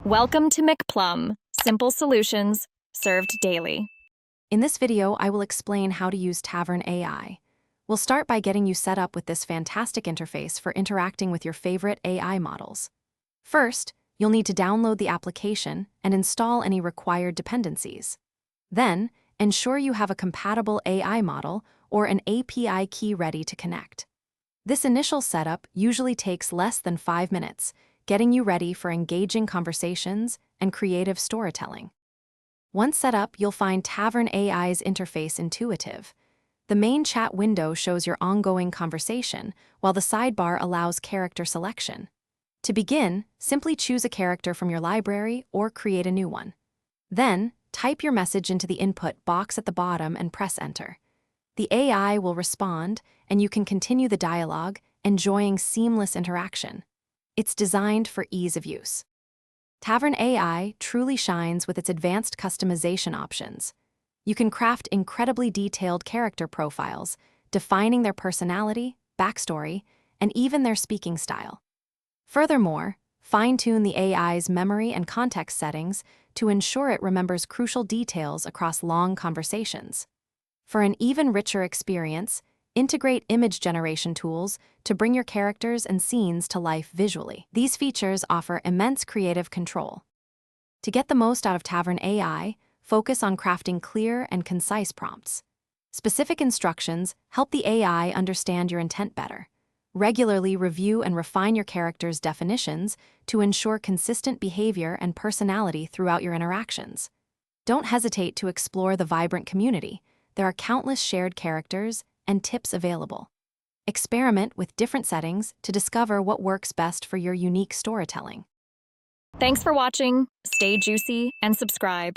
Welcome to McPlum, simple solutions served daily. In this video, I will explain how to use Tavern AI. We'll start by getting you set up with this fantastic interface for interacting with your favorite AI models. First, you'll need to download the application and install any required dependencies. Then, ensure you have a compatible AI model or an API key ready to connect. This initial setup usually takes less than 5 minutes, getting you ready for engaging conversations and creative storytelling. Once set up, you'll find Tavern AI's interface intuitive. The main chat window shows your ongoing conversation, while the sidebar allows character selection. To begin, simply choose a character from your library or create a new one. Then, type your message into the input box at the bottom and press enter. The AI will respond, and you can continue the dialogue, enjoying seamless interaction. It's designed for ease of use. Tavern AI truly shines with its advanced customization options. You can craft incredibly detailed character profiles, defining their personality, backstory, and even their speaking style. Furthermore, fine-tune the AI's memory and context settings to ensure it remembers crucial details across long conversations. For an even richer experience, integrate image generation tools to bring your characters and scenes to life visually. These features offer immense creative control. To get the most out of Tavern AI, focus on crafting clear and concise prompts. Specific instructions help the AI understand your intent better. Regularly review and refine your character's definitions to ensure consistent behavior and personality throughout your interactions. Don't hesitate to explore the vibrant community. There are countless shared characters and tips available. Experiment with different settings to discover what works best for your unique storytelling. Thanks for watching. Stay juicy and subscribe.